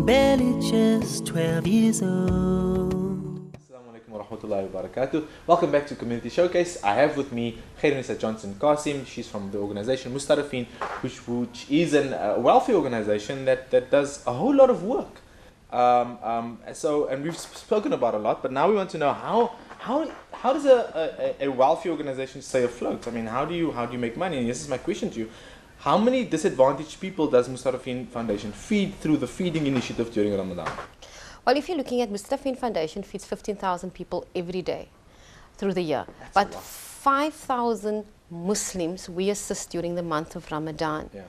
barely just 12 years old. Assalamu alaikum wa rahmatullahi wa barakatuh. Welcome back to Community Showcase. I have with me Khairunisa Johnson Qasim. She's from the organization Mustadafin, which is a welfare organization that does a whole lot of work. And we've spoken about a lot, but now we want to know how does a welfare organization stay afloat? I mean, how do you make money? And this is my question to you. How many disadvantaged people does Mustadafin Foundation feed through the feeding initiative during Ramadan? Well, if you're looking at Mustadafin Foundation feeds 15,000 people every day through the year. But 5,000 Muslims we assist during the month of Ramadan. Yeah.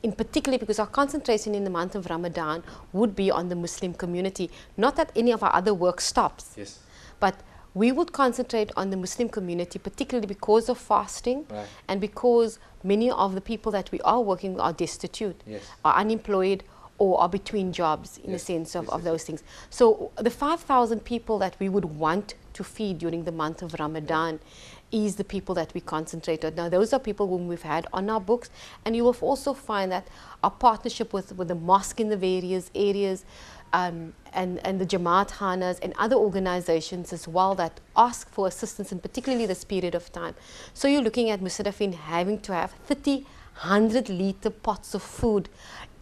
In particular, because our concentration in the month of Ramadan would be on the Muslim community. Not that any of our other work stops. Yes. But we would concentrate on the Muslim community, particularly because of fasting, right, and because many of the people that we are working with are destitute, yes, are unemployed, or are between jobs in yes, the sense of, yes, of those things. So the 5,000 people that we would want to feed during the month of Ramadan is the people that we concentrate on. Now, those are people whom we've had on our books, and you will also find that our partnership with the mosque in the various areas, and the Jamaat Khanas and other organizations as well that ask for assistance in particularly this period of time. So you're looking at Mustadafin having to have 100-liter pots of food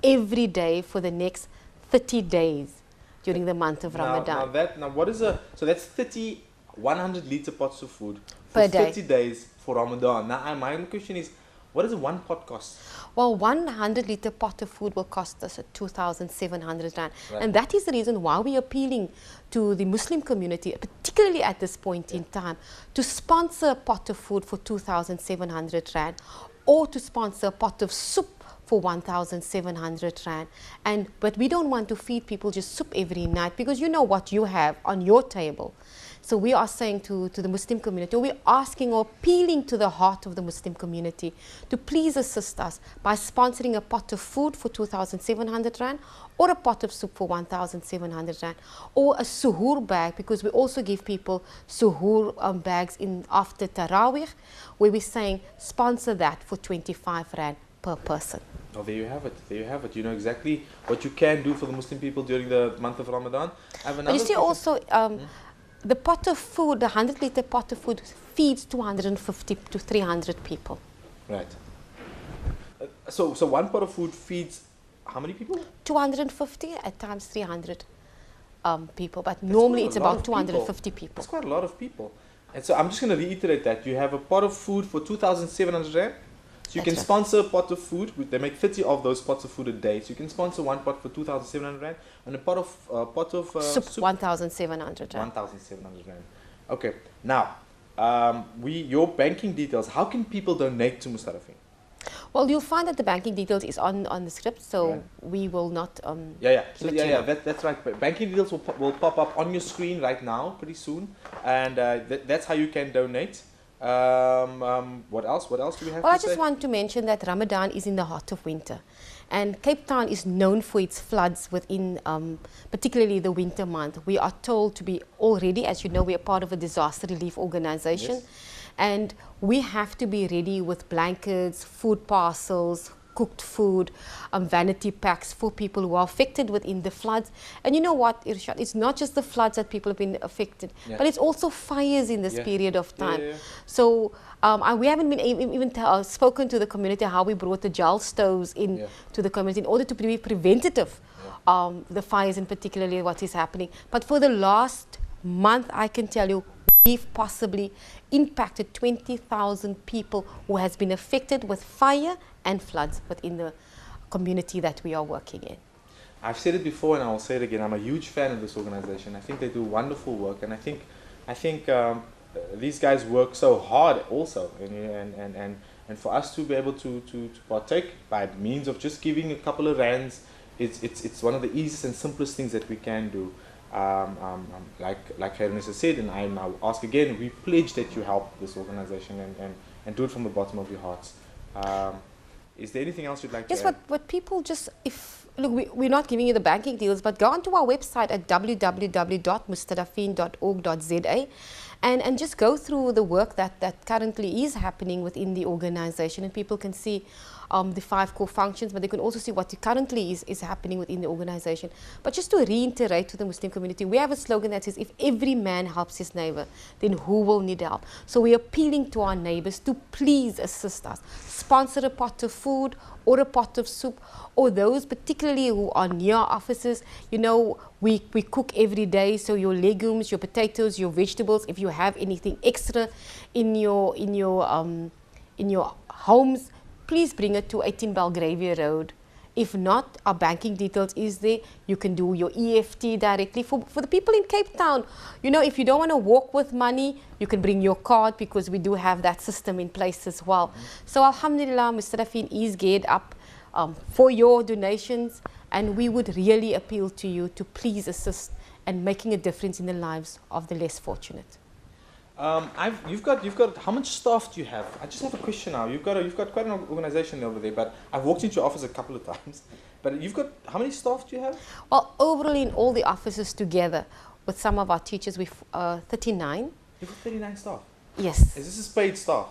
every day for the next 30 days during the month of Ramadan. So that's 30 100-liter pots of food per for day. 30 days for Ramadan. Now, my question is, what does one pot cost? Well, 100-liter pot of food will cost us 2,700 rand. Right. And that is the reason why we're appealing to the Muslim community, particularly at this point in time, to sponsor a pot of food for 2,700 rand or to sponsor a pot of soup for 1,700 rand. But we don't want to feed people just soup every night, because you know what you have on your table. So we are saying to the Muslim community, or we're asking or appealing to the heart of the Muslim community to please assist us by sponsoring a pot of food for 2,700 rand or a pot of soup for 1,700 rand or a suhoor bag, because we also give people suhoor bags in after Taraweeh, where we're saying sponsor that for 25 rand per person. Oh, there you have it. There you have it. You know exactly what you can do for the Muslim people during the month of Ramadan. I have another But you see question. also, the pot of food, the 100-liter pot of food feeds 250 to 300 people. Right. So one pot of food feeds how many people? 250, at times 300 people. But normally it's about 250 people. That's quite a lot of people. And so I'm just going to reiterate that. You have a pot of food for 2,700 rand. So you can sponsor a pot of food. They make 30 of those pots of food a day. So you can sponsor one pot for 2,700 rand and a pot of soup 1,700 rand. 1,700 rand. Okay. Now, your banking details. How can people donate to Mustadafin? Well, you'll find that the banking details is on the script, so right, we will not. That's right. Banking details will pop up on your screen right now, pretty soon, and that's how you can donate. What else? What else do we have? Well, to I just say? want to mention that Ramadan is in the heart of winter, and Cape Town is known for its floods within, particularly the winter month. We are told to be already, as you know, we are part of a disaster relief organization, yes, and we have to be ready with blankets, food parcels, cooked food, vanity packs for people who are affected within the floods. And you know what, Irshad, it's not just the floods that people have been affected, yeah, but it's also fires in this period of time. Yeah. So we haven't been even spoken to the community how we brought the gel stoves in to the community in order to be preventative, the fires in particularly what is happening. But for the last month, I can tell you, we've possibly impacted 20,000 people who has been affected with fire and floods within the community that we are working in. I've said it before and I will say it again. I'm a huge fan of this organization. I think they do wonderful work, and I think these guys work so hard also, and for us to be able to partake by means of just giving a couple of rands, it's one of the easiest and simplest things that we can do. Like Khairunisa said, and I now ask again, we pledge that you help this organization and do it from the bottom of your hearts. Is there anything else you'd like to add? Yes, what people just, look, we're not giving you the banking deals, but go onto our website at www.mustadafin.org.za and just go through the work that currently is happening within the organization, and people can see the 5 core functions, but they can also see what currently is happening within the organization. But just to reiterate to the Muslim community, we have a slogan that says, if every man helps his neighbor, then who will need help? So we're appealing to our neighbors to please assist us. Sponsor a pot of food or a pot of soup, or those particularly who are near offices. You know, we cook every day, so your legumes, your potatoes, your vegetables, if you have anything extra in your homes, please bring it to 18 Belgravia Road. If not, our banking details is there. You can do your EFT directly. For the people in Cape Town, you know, if you don't want to walk with money, you can bring your card, because we do have that system in place as well. So Alhamdulillah, Mustadafin is geared up for your donations, and we would really appeal to you to please assist and making a difference in the lives of the less fortunate. You've got. How much staff do you have? I just have a question now. You've got quite an organization over there, but I've walked into your office a couple of times. But you've got, how many staff do you have? Well, overall in all the offices together, with some of our teachers, we've 39. You've got 39 staff. Yes. Is this paid staff?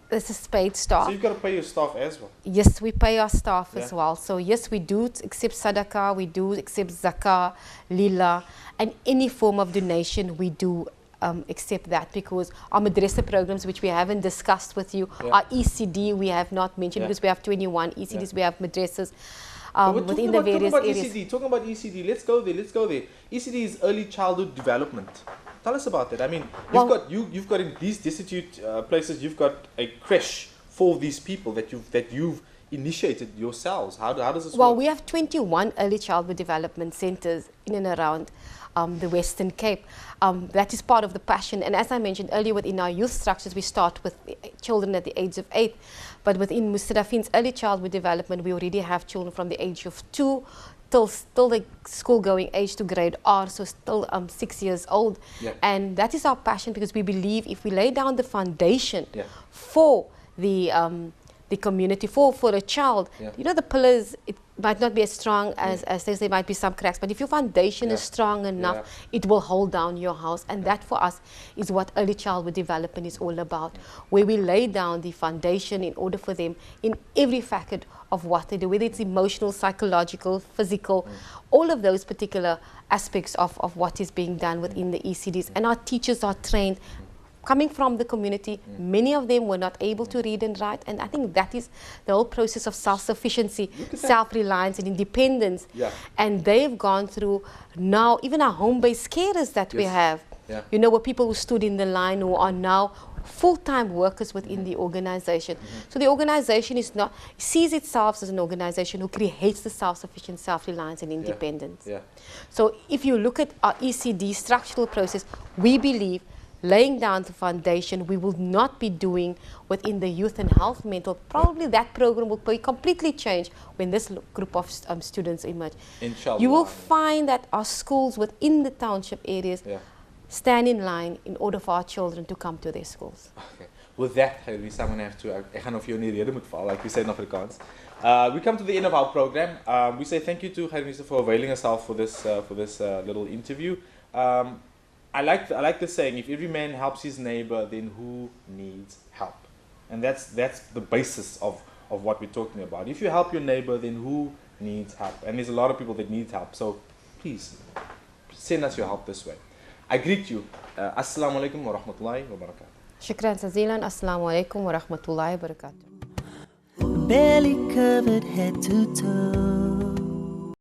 This is paid staff. So you've got to pay your staff as well. Yes, we pay our staff as well. So yes, we do accept sadaqah, we do accept zakah, lila, and any form of donation we do accept that, because our madrasa programs, which we haven't discussed with you, our ECD we have not mentioned, because we have 21 ECDs, we have madrasas within the various areas. Talking about ECD, let's go there. ECD is early childhood development. Tell us about that. I mean, you've got in these destitute places, you've got a creche for these people that you've initiated yourselves. How does this work? Well, we have 21 early childhood development centers in and around the Western Cape. That is part of the passion. And as I mentioned earlier, within our youth structures, we start with children at the age of 8. But within Mustadafin's early childhood development, we already have children from the age of 2 till the school-going age to grade R, so still 6 years old. And that is our passion, because we believe if we lay down the foundation for the community, for a child, you know, the pillars, it might not be as strong as there might be some cracks, but if your foundation is strong enough, it will hold down your house. And that for us is what early childhood development is all about, where we lay down the foundation in order for them in every facet of what they do, whether it's emotional, psychological, physical, all of those particular aspects of what is being done within the ECDs. And our teachers are trained coming from the community. Many of them were not able to read and write, and I think that is the whole process of self-sufficiency, self-reliance and independence. And they've gone through now, even our home-based carers that we have, you know, were people who stood in the line, who are now full-time workers within the organization. So the organization sees itself as an organization who creates the self-sufficient, self-reliance and independence. So if you look at our ECD structural process, we believe laying down the foundation we will not be doing within the youth and health mental. Probably that program will be completely changed when this group of students emerge. Inshallah. You will find that our schools within the township areas stand in line in order for our children to come to their schools. Okay. With that, I'm going to have to, ek gaan of jou nie rede moet val, like we said in Afrikaans. We come to the end of our program. We say thank you to Khairunisa for availing herself for this little interview. I like the saying, if every man helps his neighbor, then who needs help? And that's the basis of what we're talking about. If you help your neighbor, then who needs help? And there's a lot of people that need help. So please send us your help this way. I greet you. Assalamu alaikum wa rahmatullahi wa barakatuh. Shukran Sazilan. Assalamu alaikum wa rahmatullahi wa barakatuh. Belly covered head to toe.